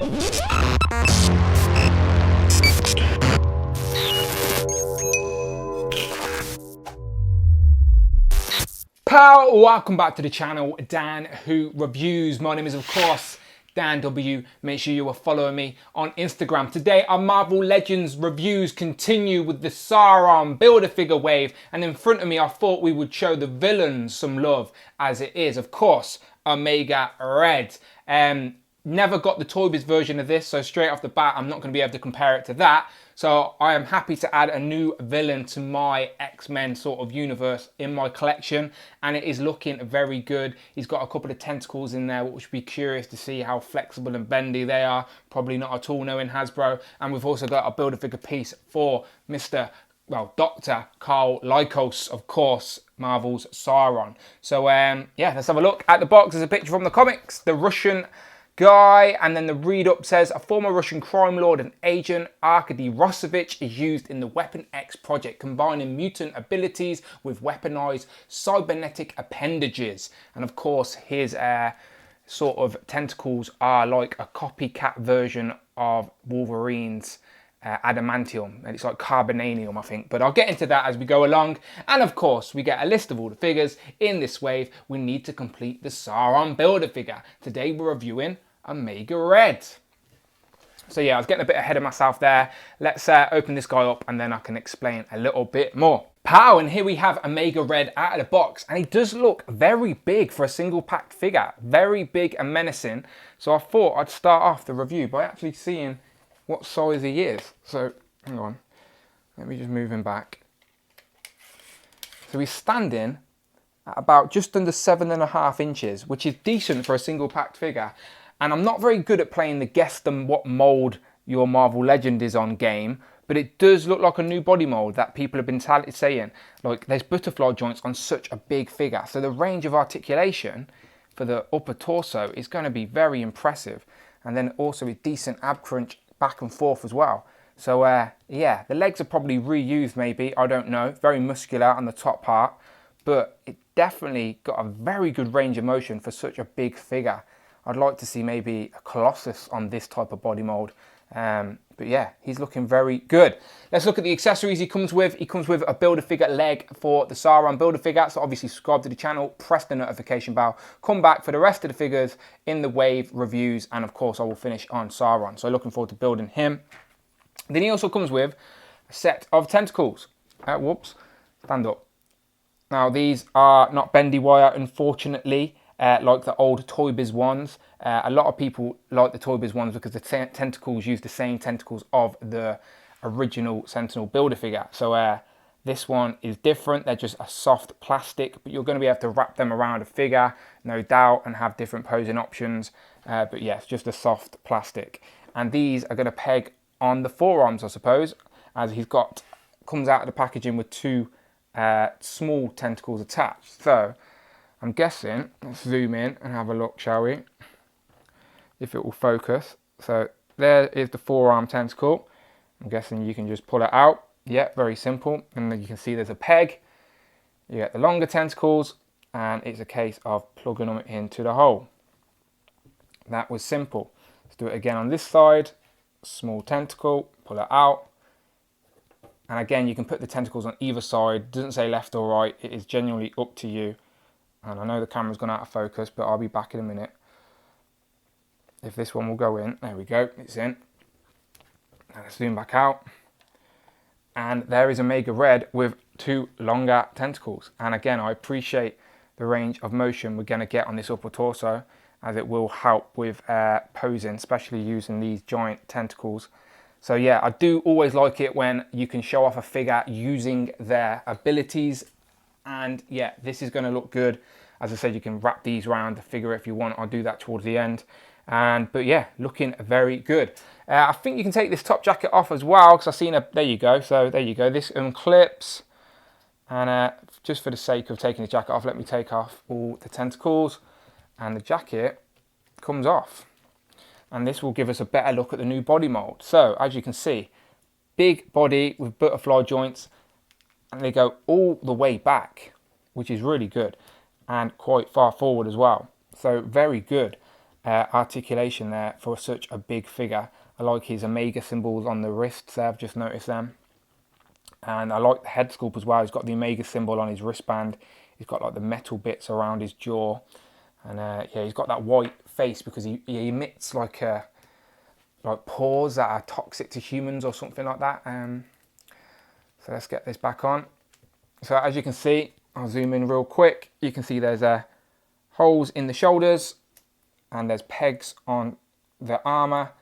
Pal, welcome back to the channel, Dan Who Reviews. My name is, of course, Dan W. Make sure you are following me on Instagram. Today, our Marvel Legends reviews continue with the Sauron Build-A-Figure wave. And in front of me, I thought we would show the villains some love, as it is, of course, Omega Red. Never got the Toy Biz version of this, so straight off the bat, I'm not going to be able to compare it to that. So I am happy to add a new villain to my X-Men sort of universe in my collection, and it is looking very good. He's got a couple of tentacles in there, which would be curious to see how flexible and bendy they are. Probably not at all knowing Hasbro. And we've also got a Build-A-Figure piece for Dr. Carl Lycos, of course, Marvel's Sauron. So yeah, let's have a look at the box. There's a picture from the comics, the Russian guy, and then the read-up says a former Russian crime lord and agent, Arkady Rossovich, is used in the Weapon X project, combining mutant abilities with weaponized cybernetic appendages. And of course, his sort of tentacles are like a copycat version of Wolverine's adamantium, and it's like carbonanium, I think, but I'll get into that as we go along. And of course, we get a list of all the figures in this wave. We need to complete the Sauron Build-A-Figure. Today we're reviewing Omega Red. So yeah, I was getting a bit ahead of myself there. Let's open this guy up and then I can explain a little bit more. Pow, and here we have Omega Red out of the box, and he does look very big for a single packed figure, very big and menacing. So I thought I'd start off the review by actually seeing what size he is. So hang on, let me just move him back. So he's standing at about just under 7.5 inches, which is decent for a single packed figure. And I'm not very good at playing the guess them what mold your Marvel Legend is on game, but it does look like a new body mold that people have been saying, like there's butterfly joints on such a big figure. So the range of articulation for the upper torso is going to be very impressive. And then also a decent ab crunch back and forth as well. So yeah, the legs are probably reused maybe, I don't know. Very muscular on the top part, but it definitely got a very good range of motion for such a big figure. I'd like to see maybe a Colossus on this type of body mold. But yeah, he's looking very good. Let's look at the accessories he comes with. He comes with a Build-A-Figure leg for the Sauron Build-A-Figure. So obviously subscribe to the channel, press the notification bell, come back for the rest of the figures in the wave reviews. And of course, I will finish on Sauron. So looking forward to building him. Then he also comes with a set of tentacles. Whoops, stand up. Now these are not bendy wire, unfortunately. Like the old Toy Biz ones. A lot of people like the Toy Biz ones because the tentacles use the same tentacles of the original Sentinel Build-A-Figure. So this one is different. They're just a soft plastic, but you're going to be able to wrap them around a figure, no doubt, and have different posing options. But yeah, it's just a soft plastic. And these are going to peg on the forearms, I suppose, as comes out of the packaging with two small tentacles attached. So I'm guessing, let's zoom in and have a look, shall we? If it will focus. So there is the forearm tentacle. I'm guessing you can just pull it out. Yeah, very simple. And then you can see there's a peg. You get the longer tentacles, and it's a case of plugging them into the hole. That was simple. Let's do it again on this side. Small tentacle, pull it out. And again, you can put the tentacles on either side. It doesn't say left or right. It is genuinely up to you. And I know the camera's gone out of focus, but I'll be back in a minute. If this one will go in, there we go, it's in. And let's zoom back out. And there is Omega Red with two longer tentacles. And again, I appreciate the range of motion we're going to get on this upper torso, as it will help with posing, especially using these giant tentacles. So yeah, I do always like it when you can show off a figure using their abilities. And yeah, this is going to look good. As I said, you can wrap these around the figure if you want. I'll do that towards the end. But yeah, looking very good. I think you can take this top jacket off as well, because I've seen there you go. So there you go. This unclips. And just for the sake of taking the jacket off, let me take off all the tentacles. And the jacket comes off. And this will give us a better look at the new body mold. So as you can see, big body with butterfly joints. And they go all the way back, which is really good. And quite far forward as well. So very good. articulation there for such a big figure. I like his Omega symbols on the wrists there, I've just noticed them. And I like the head sculpt as well. He's got the Omega symbol on his wristband. He's got like the metal bits around his jaw. And yeah, he's got that white face because he emits like pores that are toxic to humans or something like that. So let's get this back on. So as you can see, I'll zoom in real quick. You can see there's holes in the shoulders and there's pegs on the armor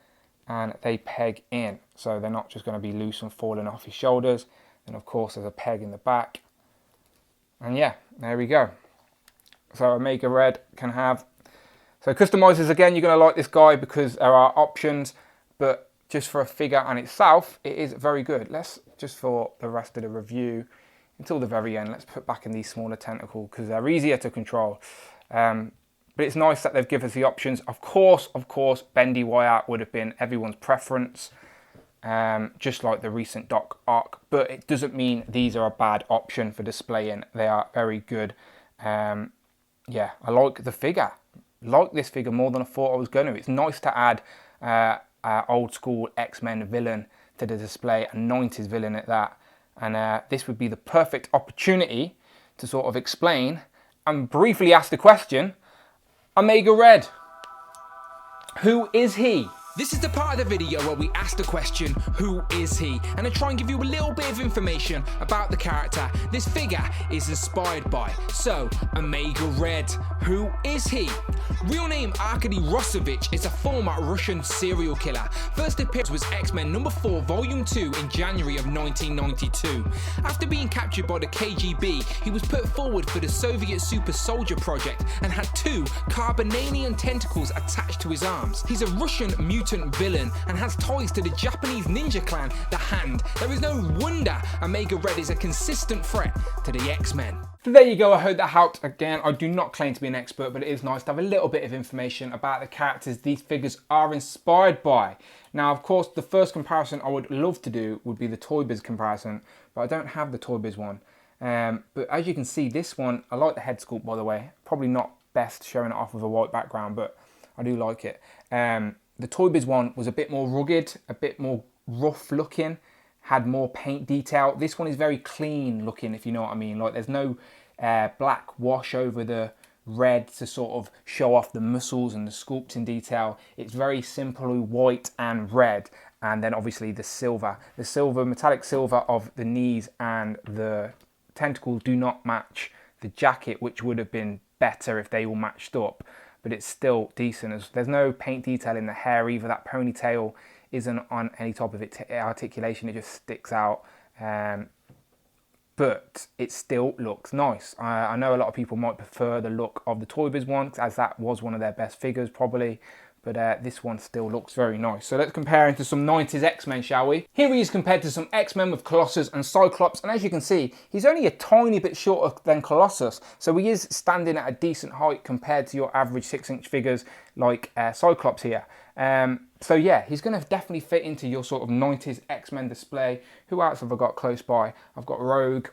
and they peg in. So they're not just going to be loose and falling off his shoulders. And of course there's a peg in the back. And yeah, there we go. So Omega Red can have... So customizers, again, you're going to like this guy because there are options. But just for a figure on itself, it is very good. Let's, just for the rest of the review, until the very end, let's put back in these smaller tentacles because they're easier to control. But it's nice that they've given us the options. Of course, bendy wire would have been everyone's preference, just like the recent Doc Ock. But it doesn't mean these are a bad option for displaying. They are very good. Yeah, I like the figure. Like this figure more than I thought I was going to. It's nice to add old school X-Men villain to the display, a 90s villain at that. And this would be the perfect opportunity to sort of explain and briefly ask the question, Omega Red, who is he? This is the part of the video where we ask the question, who is he? And I try and give you a little bit of information about the character this figure is inspired by. So, Omega Red, who is he? Real name Arkady Rossovich is a former Russian serial killer. First appearance was X-Men number 4 volume 2 in January of 1992. After being captured by the KGB, he was put forward for the Soviet Super Soldier project and had 2 carbonanian tentacles attached to his arms. He's a Russian mutant villain and has ties to the Japanese ninja clan, the Hand. There is no wonder Omega Red is a consistent threat to the X-Men. So there you go, I hope that helped. Again, I do not claim to be an expert, but it is nice to have a little bit of information about the characters these figures are inspired by. Now, of course, the first comparison I would love to do would be the Toy Biz comparison, but I don't have the Toy Biz one. But as you can see, this one, I like the head sculpt, by the way. Probably not best showing it off with a white background, but I do like it. The Toy Biz one was a bit more rugged, a bit more rough looking, had more paint detail. This one is very clean looking, if you know what I mean. Like there's no black wash over the red to sort of show off the muscles and the sculpting detail. It's very simply white and red. And then obviously the silver, metallic silver of the knees and the tentacles do not match the jacket, which would have been better if they all matched up. But it's still decent. There's no paint detail in the hair either. That ponytail isn't on any type of articulation, it just sticks out. But it still looks nice. I know a lot of people might prefer the look of the Toy Biz one, as that was one of their best figures probably. But this one still looks very nice. So let's compare him to some 90s X-Men, shall we? Here he is compared to some X-Men with Colossus and Cyclops. And as you can see, he's only a tiny bit shorter than Colossus. So he is standing at a decent height compared to your average 6-inch figures like Cyclops here. So yeah, he's going to definitely fit into your sort of 90s X-Men display. Who else have I got close by? I've got Rogue.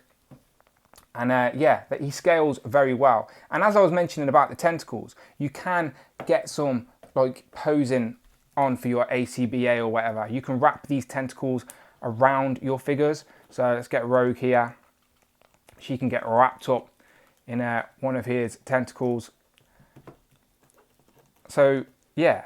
And yeah, he scales very well. And as I was mentioning about the tentacles, you can get some like posing on for your ACBA or whatever. You can wrap these tentacles around your figures. So let's get Rogue here. She can get wrapped up in one of his tentacles. So yeah,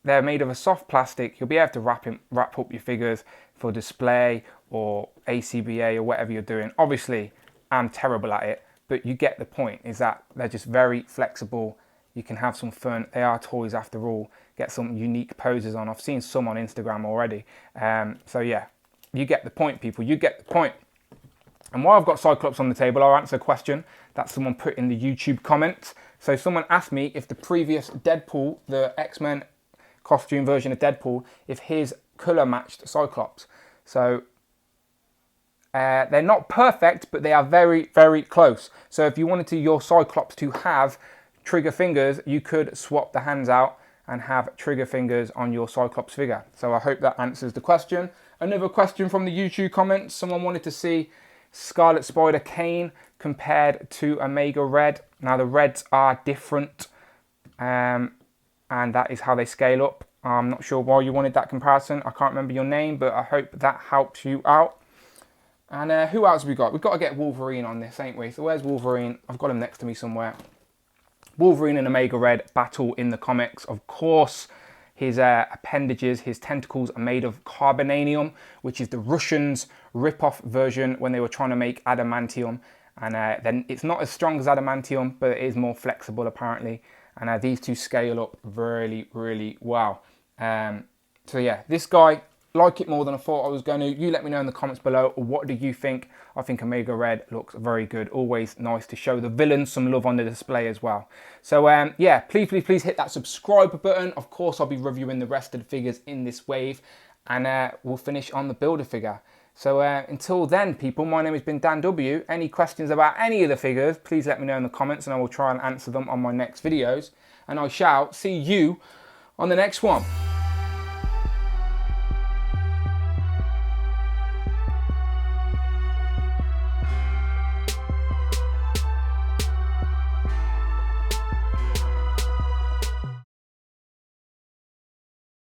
they're made of a soft plastic. You'll be able to wrap up your figures for display or ACBA or whatever you're doing. Obviously, I'm terrible at it, but you get the point, is that they're just very flexible. You can have some fun. They are toys after all. Get some unique poses on. I've seen some on Instagram already. So yeah, you get the point, people. You get the point. And while I've got Cyclops on the table, I'll answer a question that someone put in the YouTube comments. So someone asked me if the previous Deadpool, the X-Men costume version of Deadpool, if his colour matched Cyclops. So they're not perfect, but they are very, very close. So if you wanted your Cyclops to have trigger fingers, you could swap the hands out and have trigger fingers on your Cyclops figure. So I hope that answers the question. Another question from the YouTube comments. Someone wanted to see Scarlet Spider Kane compared to Omega Red. Now the reds are different. and that is how they scale up. I'm not sure why you wanted that comparison. I can't remember your name, but I hope that helps you out. And who else have we got? We've got to get Wolverine on this, ain't we? So where's Wolverine? I've got him next to me somewhere. Wolverine and Omega Red battle in the comics. Of course, his appendages, his tentacles are made of carbonanium, which is the Russians' rip-off version when they were trying to make adamantium. And then it's not as strong as adamantium, but it is more flexible apparently. And these two scale up really, really well. So yeah, this guy, like it more than I thought I was going to. You let me know in the comments below, what do you think? I think Omega Red looks very good. Always nice to show the villains some love on the display as well. So yeah, please hit that subscribe button. Of course, I'll be reviewing the rest of the figures in this wave, and we'll finish on the Build-A-Figure. So until then, people, my name has been Dan W. Any questions about any of the figures, please let me know in the comments, and I will try and answer them on my next videos. And I shall see you on the next one.